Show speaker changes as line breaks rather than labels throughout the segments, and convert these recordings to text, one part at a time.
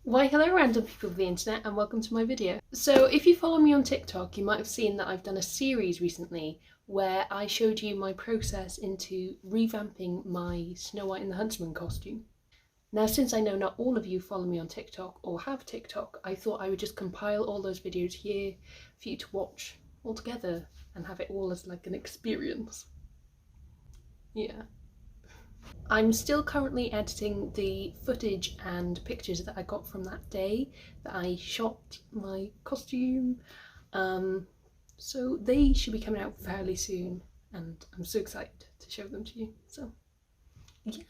Why hello random people of the internet and welcome to my video. So if you follow me on TikTok, you might have seen that I've done a series recently where I showed you my process into revamping my Snow White and the Huntsman costume. Now, since I know not all of you follow me on TikTok or have TikTok, I thought I would just compile all those videos here for you to watch all together and have it all as like an experience. Yeah. I'm still currently editing the footage and pictures that I got from that day that I shot my costume, so they should be coming out fairly soon and I'm so excited to show them to you, so yeah.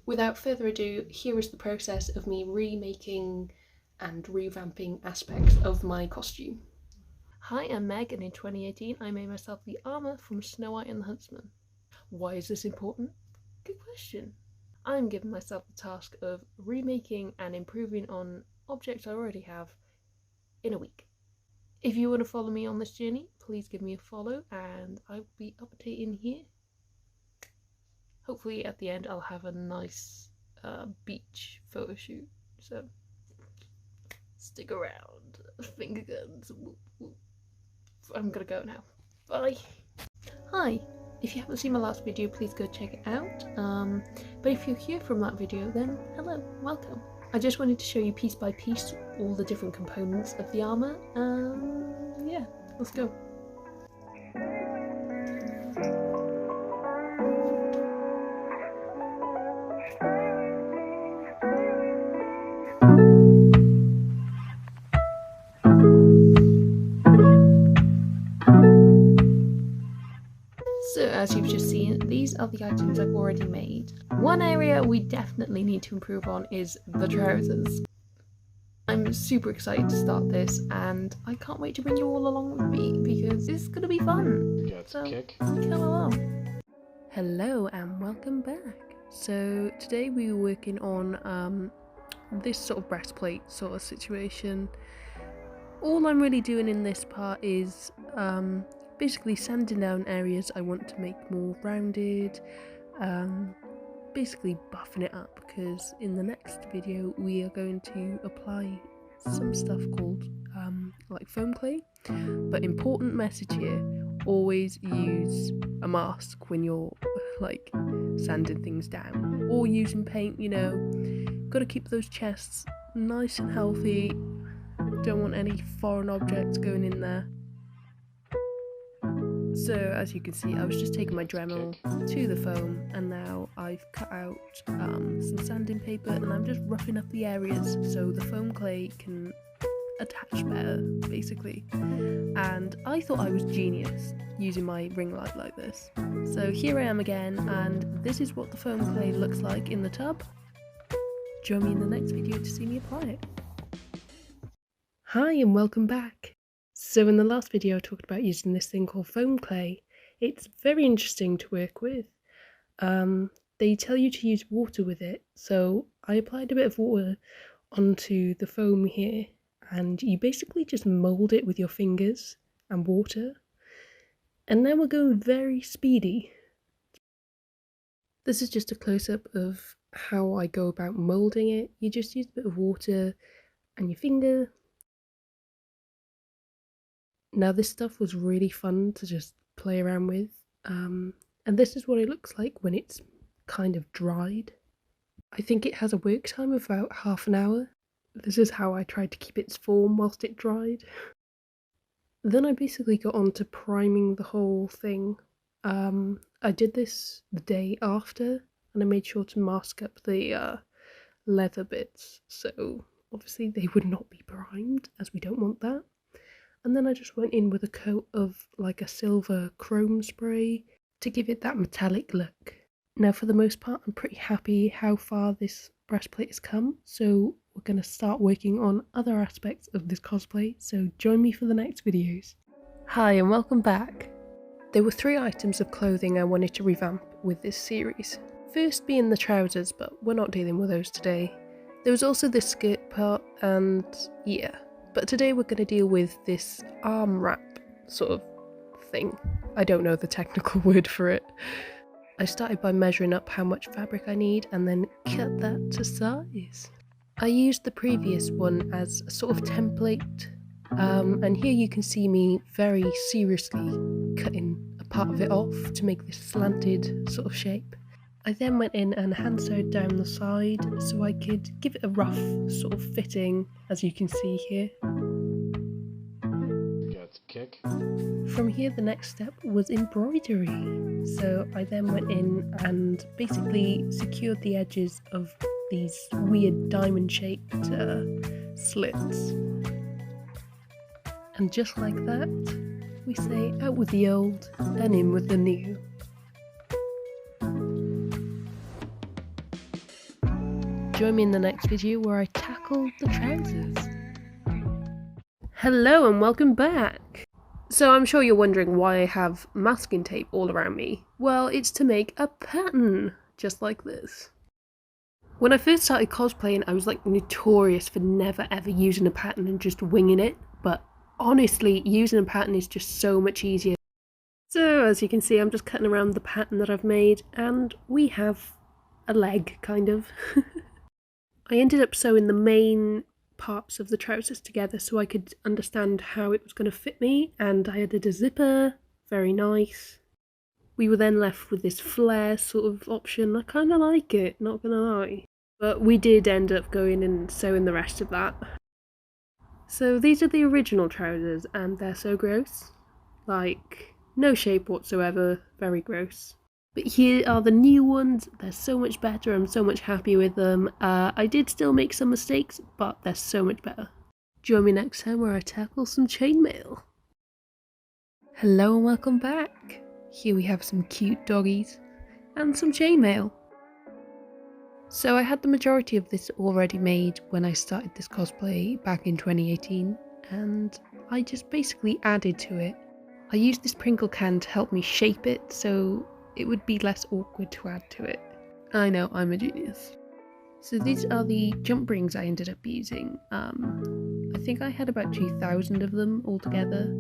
Without further ado, here is the process of me remaking and revamping aspects of my costume. Hi, I'm Meg, and in 2018 I made myself the armour from Snow White and the Huntsman. Why is this important? Good question. I'm giving myself the task of remaking and improving on objects I already have in a week. If you want to follow me on this journey, please give me a follow and I'll be updating here. Hopefully at the end I'll have a nice beach photo shoot, so stick around. Finger guns. I'm gonna go now. Bye. Hi. If you haven't seen my last video, please go check it out. But if you're here from that video, then hello, welcome. I just wanted to show you piece by piece all the different components of the armour. Yeah, let's go. So as you've just seen, these are the items I've already made. One area we definitely need to improve on is the trousers. I'm super excited to start this and I can't wait to bring you all along with me because this is going to be fun. So come along. Hello and welcome back. So today we were working on this sort of breastplate sort of situation. All I'm really doing in this part is basically sanding down areas I want to make more rounded, basically buffing it up, because in the next video we are going to apply some stuff called like foam clay. But important message here, always use a mask when you're like sanding things down or using paint, you know. Gotta keep those chests nice and healthy, don't want any foreign objects going in there. So as you can see, I was just taking my Dremel to the foam and now I've cut out some sanding paper and I'm just roughing up the areas so the foam clay can attach better, basically. And I thought I was genius using my ring light like this. So here I am again, and this is what the foam clay looks like in the tub. Join me in the next video to see me apply it. Hi and welcome back. So in the last video I talked about using this thing called foam clay. It's very interesting to work with. They tell you to use water with it, so I applied a bit of water onto the foam here and you basically just mould it with your fingers and water. And now we're going very speedy. This is just a close-up of how I go about moulding it. You just use a bit of water and your finger. Now this stuff was really fun to just play around with, and this is what it looks like when it's kind of dried. I think it has a work time of about half an hour. This is how I tried to keep its form whilst it dried. Then I basically got on to priming the whole thing. I did this the day after and I made sure to mask up the leather bits, so obviously they would not be primed as we don't want that. And then I just went in with a coat of like a silver chrome spray to give it that metallic look. Now for the most part I'm pretty happy how far this breastplate has come, so we're going to start working on other aspects of this cosplay, so join me for the next videos. Hi and welcome back. There were 3 items of clothing I wanted to revamp with this series. First being the trousers, but we're not dealing with those today. There was also this skirt part and yeah. But today we're going to deal with this arm wrap sort of thing. I don't know the technical word for it. I started by measuring up how much fabric I need and then cut that to size. I used the previous one as a sort of template, and here you can see me very seriously cutting a part of it off to make this slanted sort of shape. I then went in and hand sewed down the side so I could give it a rough sort of fitting, as you can see here.
Kick.
From here the next step was embroidery, so I then went in and basically secured the edges of these weird diamond shaped slits, and just like that we say out with the old and in with the new. Join me in the next video where I tackle the trousers. Hello and welcome back! So I'm sure you're wondering why I have masking tape all around me. Well, it's to make a pattern, just like this. When I first started cosplaying, I was like notorious for never ever using a pattern and just winging it, but honestly, using a pattern is just so much easier. So as you can see, I'm just cutting around the pattern that I've made, and we have a leg, kind of. I ended up sewing the main parts of the trousers together so I could understand how it was going to fit me, and I added a zipper, very nice. We were then left with this flare sort of option. I kind of like it, not gonna lie. But we did end up going and sewing the rest of that. So these are the original trousers, and they're so gross. Like, no shape whatsoever, very gross. But here are the new ones. They're so much better. I'm so much happy with them. I did still make some mistakes, but they're so much better. Join me next time where I tackle some chainmail. Hello and welcome back. Here we have some cute doggies and some chainmail. So I had the majority of this already made when I started this cosplay back in 2018, and I just basically added to it. I used this Pringle can to help me shape it so it would be less awkward to add to it. I know, I'm a genius. So these are the jump rings I ended up using. I think I had about 2,000 of them altogether.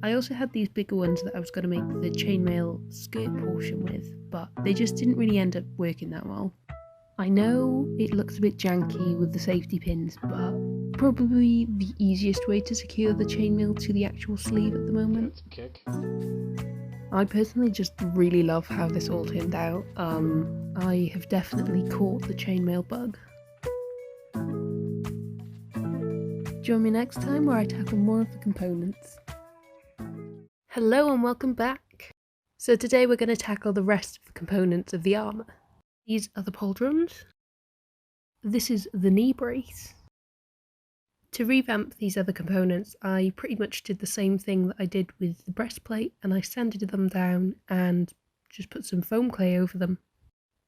I also had these bigger ones that I was going to make the chainmail skirt portion with, but they just didn't really end up working that well. I know it looks a bit janky with the safety pins, but probably the easiest way to secure the chainmail to the actual sleeve at the moment.
Kick.
I personally just really love how this all turned out. I have definitely caught the chainmail bug. Join me next time where I tackle more of the components. Hello and welcome back. So today we're going to tackle the rest of the components of the armour. These are the pauldrons. This is the knee brace. To revamp these other components, I pretty much did the same thing that I did with the breastplate, and I sanded them down and just put some foam clay over them.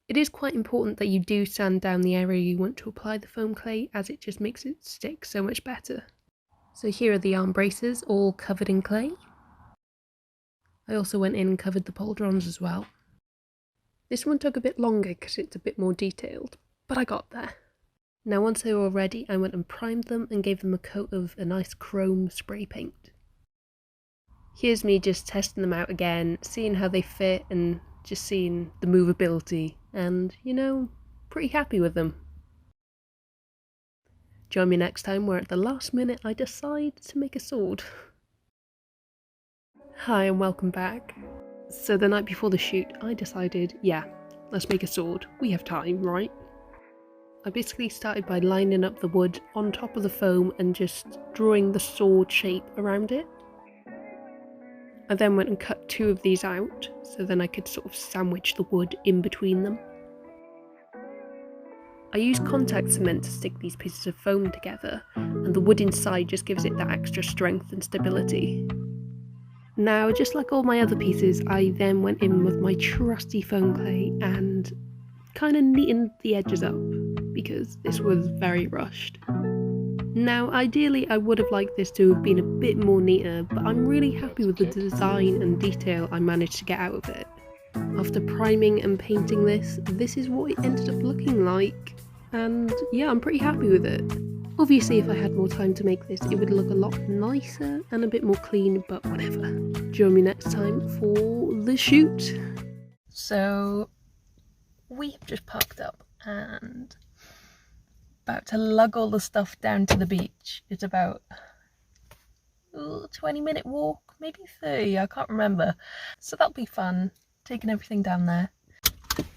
It is quite important that you do sand down the area you want to apply the foam clay, as it just makes it stick so much better. So here are the arm braces, all covered in clay. I also went in and covered the pauldrons as well. This one took a bit longer because it's a bit more detailed, but I got there. Now once they were all ready, I went and primed them and gave them a coat of a nice chrome spray paint. Here's me just testing them out again, seeing how they fit and just seeing the movability, and you know, pretty happy with them. Join me next time where at the last minute I decide to make a sword. Hi and welcome back. So the night before the shoot, I decided, yeah, let's make a sword. We have time, right? I basically started by lining up the wood on top of the foam and just drawing the sword shape around it. I then went and cut 2 of these out, so then I could sort of sandwich the wood in between them. I used contact cement to stick these pieces of foam together, and the wood inside just gives it that extra strength and stability. Now, just like all my other pieces, I then went in with my trusty foam clay and kind of neatened the edges up, because this was very rushed. Now, ideally I would have liked this to have been a bit more neater, but I'm really happy with the design and detail I managed to get out of it. After priming and painting this is what it ended up looking like, and yeah, I'm pretty happy with it. Obviously if I had more time to make this, it would look a lot nicer and a bit more clean, but whatever. Join me next time for the shoot. So we have just parked up and about to lug all the stuff down to the beach. It's about a 20-minute walk, maybe 30, I can't remember. So that'll be fun, taking everything down there.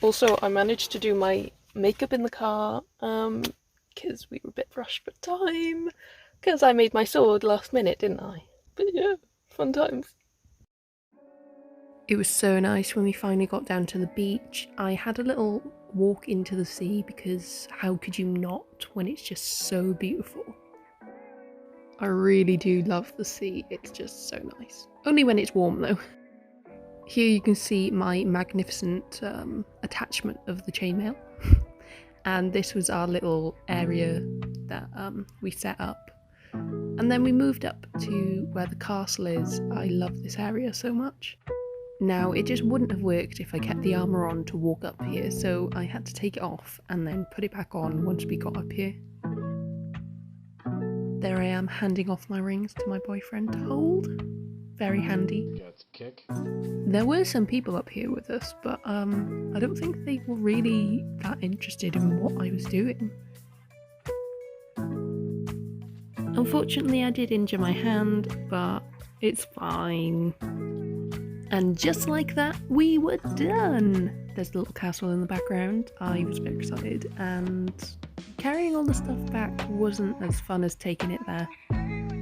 Also, I managed to do my makeup in the car, because we were a bit rushed for time, because I made my sword last minute, didn't I? But yeah, fun times. It was so nice when we finally got down to the beach. I had a little walk into the sea because how could you not when it's just so beautiful? I really do love the sea, it's just so nice. Only when it's warm though. Here you can see my magnificent attachment of the chainmail. And this was our little area that we set up. And then we moved up to where the castle is. I love this area so much. Now, it just wouldn't have worked if I kept the armour on to walk up here, so I had to take it off and then put it back on once we got up here. There I am handing off my rings to my boyfriend to hold. Very handy.
Got to kick.
There were some people up here with us, but I don't think they were really that interested in what I was doing. Unfortunately, I did injure my hand, but it's fine. And just like that, we were done! There's a little castle in the background. I was very excited, and carrying all the stuff back wasn't as fun as taking it there.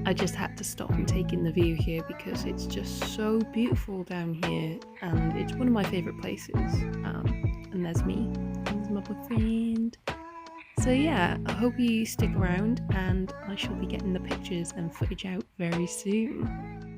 I just had to stop and take in the view here because it's just so beautiful down here, and it's one of my favourite places. And there's me, and there's my boyfriend. So yeah, I hope you stick around, and I shall be getting the pictures and footage out very soon.